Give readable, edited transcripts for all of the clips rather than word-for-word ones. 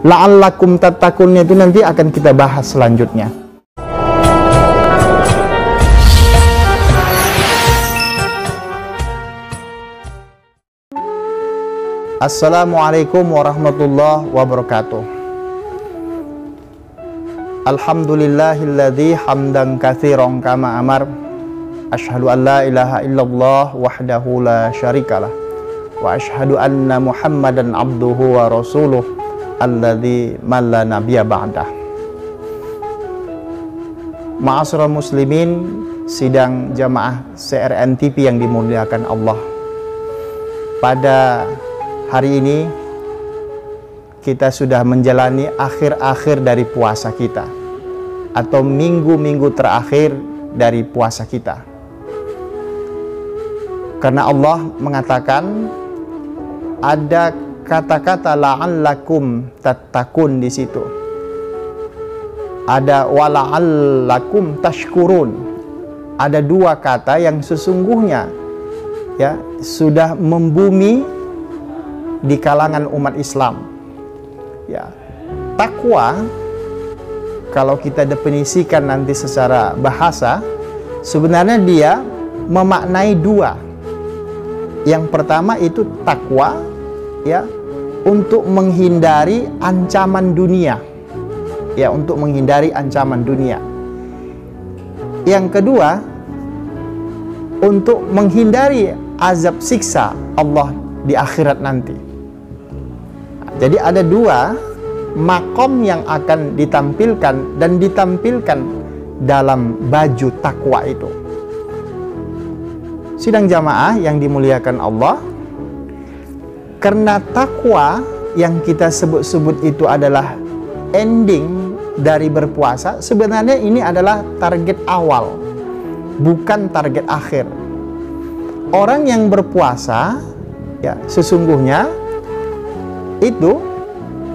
la'allakum tattaqunnya itu nanti akan kita bahas selanjutnya. Assalamualaikum warahmatullahi wabarakatuh. Alhamdulillahilladzi hamdan katsiran kama amar. Asyhadu an la ilaha illallah wahdahu la syarikalah. Wa asyhadu anna Muhammadan abduhu wa rasuluh alladzi man la nabiyya ba'dah. Ma'asyiral muslimin, sidang jamaah CRN TV yang dimuliakan Allah. Pada hari ini kita sudah menjalani akhir-akhir dari puasa kita, atau minggu-minggu terakhir dari puasa kita. Karena Allah mengatakan ada kata-kata la'allakum tattaqun di situ. Ada wala'allakum tashkurun. Ada dua kata yang sesungguhnya ya sudah membumi di kalangan umat Islam. Ya, takwa kalau kita definisikan nanti secara bahasa, sebenarnya dia memaknai dua. Yang pertama itu takwa ya untuk menghindari ancaman dunia. Ya, untuk menghindari ancaman dunia. Yang kedua, untuk menghindari azab siksa Allah di akhirat nanti. Jadi ada dua makom yang akan ditampilkan dan ditampilkan dalam baju takwa itu. Sidang jamaah yang dimuliakan Allah, karena takwa yang kita sebut-sebut itu adalah ending dari berpuasa, sebenarnya ini adalah target awal, bukan target akhir. Orang yang berpuasa ya sesungguhnya itu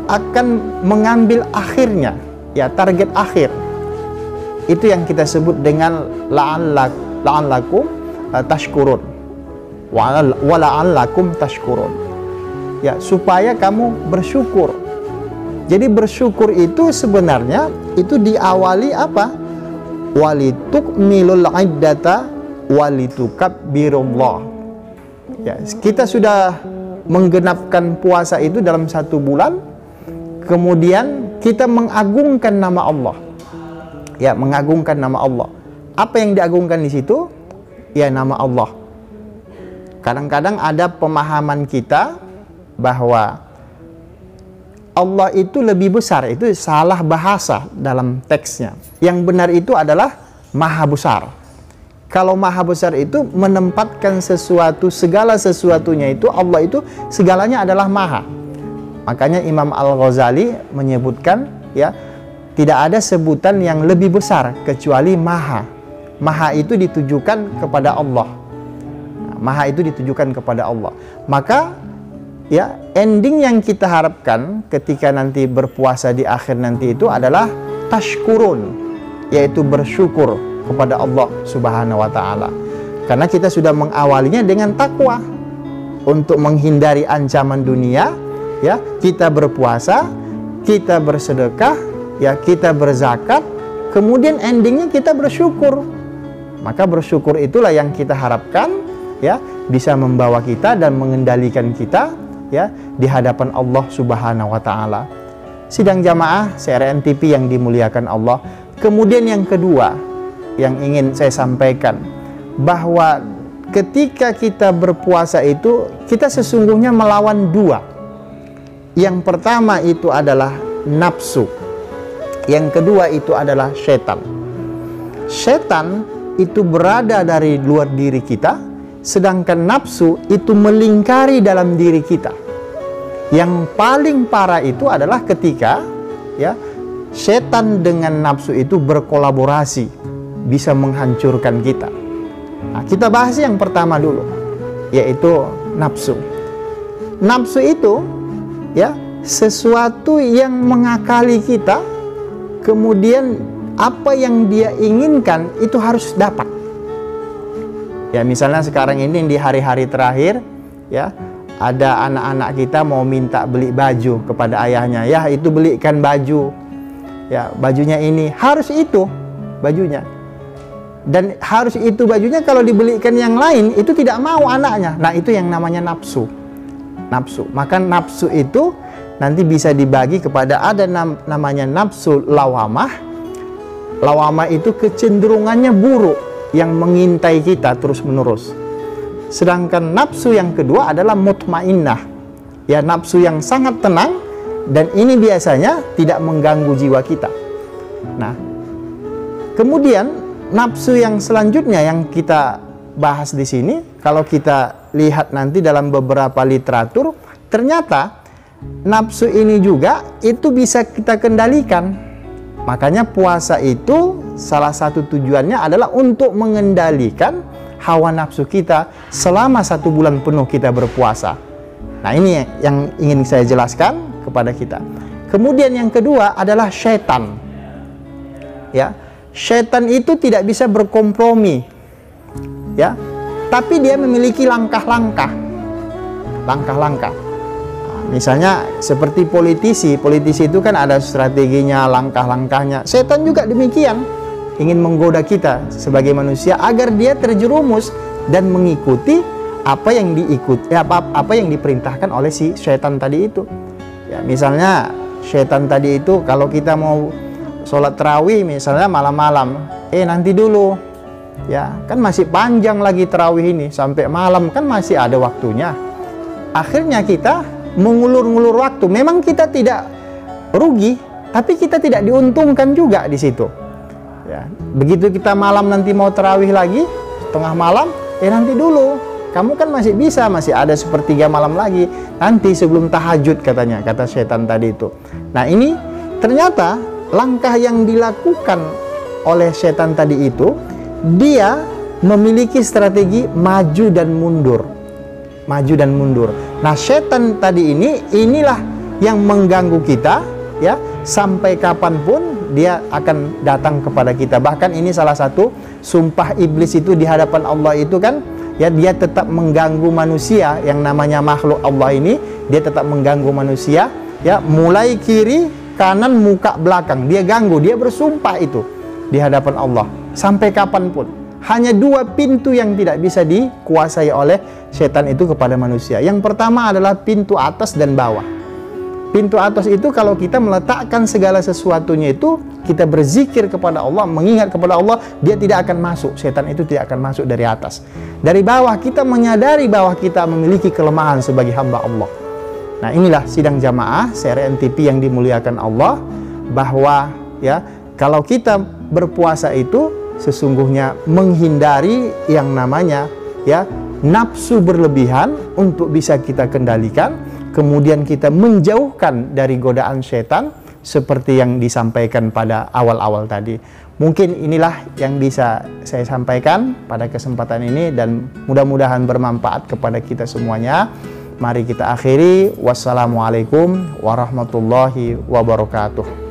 akan mengambil akhirnya, ya target akhir. Itu yang kita sebut dengan la'allakum tashkurun wa la'allakum tashkurun. Ya, supaya kamu bersyukur. Jadi bersyukur itu sebenarnya itu diawali apa? Walitukmilul iddata walitukabbirullah. Ya, kita sudah menggenapkan puasa itu dalam 1 bulan, kemudian kita mengagungkan nama Allah. Ya, mengagungkan nama Allah. Apa yang diagungkan di situ? Ya, nama Allah. Kadang-kadang ada pemahaman kita bahwa Allah itu lebih besar, itu salah bahasa dalam teksnya. Yang benar itu adalah maha besar. Kalau maha besar itu menempatkan sesuatu, segala sesuatunya itu, Allah itu segalanya adalah maha. Makanya Imam Al-Ghazali menyebutkan ya, tidak ada sebutan yang lebih besar kecuali maha. Maha itu ditujukan kepada Allah. Maha itu ditujukan kepada Allah. Maka ya, ending yang kita harapkan ketika nanti berpuasa di akhir nanti itu adalah tashkurun, yaitu bersyukur kepada Allah Subhanahu wa taala. Karena kita sudah mengawalinya dengan takwa untuk menghindari ancaman dunia, ya, kita berpuasa, kita bersedekah, ya, kita berzakat, kemudian endingnya kita bersyukur. Maka bersyukur itulah yang kita harapkan ya bisa membawa kita dan mengendalikan kita ya di hadapan Allah Subhanahu wa taala. Sidang jamaah CRN TV yang dimuliakan Allah. Kemudian yang kedua yang ingin saya sampaikan, bahwa ketika kita berpuasa itu kita sesungguhnya melawan dua. Yang pertama itu adalah nafsu. Yang kedua itu adalah setan. Setan itu berada dari luar diri kita, sedangkan nafsu itu melingkari dalam diri kita. Yang paling parah itu adalah ketika ya setan dengan nafsu itu berkolaborasi, bisa menghancurkan kita. Nah, kita bahas yang pertama dulu, yaitu nafsu. Nafsu itu ya sesuatu yang mengakali kita, kemudian apa yang dia inginkan itu harus dapat. Ya, misalnya sekarang ini di hari-hari terakhir ya, ada anak-anak kita mau minta beli baju kepada ayahnya, ya itu belikan baju, ya bajunya ini, harus itu bajunya, dan harus itu bajunya. Kalau dibelikan yang lain itu tidak mau anaknya. Nah itu yang namanya nafsu. Maka nafsu itu nanti bisa dibagi kepada ada namanya nafsu lawamah. Lawamah itu kecenderungannya buruk yang mengintai kita terus menerus. Sedangkan nafsu yang kedua adalah mutmainnah, ya nafsu yang sangat tenang, dan ini biasanya tidak mengganggu jiwa kita. Nah, kemudian nafsu yang selanjutnya yang kita bahas di sini, kalau kita lihat nanti dalam beberapa literatur, ternyata nafsu ini juga itu bisa kita kendalikan. Makanya puasa itu salah satu tujuannya adalah untuk mengendalikan hawa nafsu kita selama 1 bulan penuh kita berpuasa. Nah ini yang ingin saya jelaskan kepada kita. Kemudian yang kedua adalah syaitan. Ya, syaitan itu tidak bisa berkompromi, ya, tapi dia memiliki langkah-langkah. Misalnya seperti politisi itu kan ada strateginya, langkah-langkahnya. Setan juga demikian, ingin menggoda kita sebagai manusia agar dia terjerumus dan mengikuti apa yang apa yang diperintahkan oleh si setan tadi itu. Ya, misalnya setan tadi itu kalau kita mau sholat tarawih misalnya malam-malam, nanti dulu, ya kan masih panjang lagi tarawih ini sampai malam, kan masih ada waktunya. Akhirnya kita mengulur-ngulur waktu. Memang kita tidak rugi, tapi kita tidak diuntungkan juga di situ. Ya, begitu kita malam nanti mau tarawih lagi, tengah malam, nanti dulu, kamu kan masih bisa, masih ada 1/3 malam lagi, nanti sebelum tahajud katanya, kata setan tadi itu. Nah ini ternyata langkah yang dilakukan oleh setan tadi itu, dia memiliki strategi maju dan mundur. Nah setan tadi inilah yang mengganggu kita, ya, sampai kapanpun dia akan datang kepada kita. Bahkan ini salah satu sumpah iblis itu di hadapan Allah itu kan, ya, dia tetap mengganggu manusia yang namanya makhluk Allah ini, dia tetap mengganggu manusia, ya, mulai kiri, kanan, muka, belakang, dia ganggu, dia bersumpah itu di hadapan Allah sampai kapanpun. Hanya 2 pintu yang tidak bisa dikuasai oleh setan itu kepada manusia. Yang pertama adalah pintu atas dan bawah. Pintu atas itu kalau kita meletakkan segala sesuatunya itu, kita berzikir kepada Allah, mengingat kepada Allah, dia tidak akan masuk, setan itu tidak akan masuk dari atas. Dari bawah kita menyadari bahwa kita memiliki kelemahan sebagai hamba Allah. Nah inilah sidang jamaah CRN TV yang dimuliakan Allah, bahwa ya kalau kita berpuasa itu sesungguhnya menghindari yang namanya ya nafsu berlebihan untuk bisa kita kendalikan, kemudian kita menjauhkan dari godaan setan seperti yang disampaikan pada awal-awal tadi. Mungkin inilah yang bisa saya sampaikan pada kesempatan ini dan mudah-mudahan bermanfaat kepada kita semuanya. Mari kita akhiri. Wassalamualaikum warahmatullahi wabarakatuh.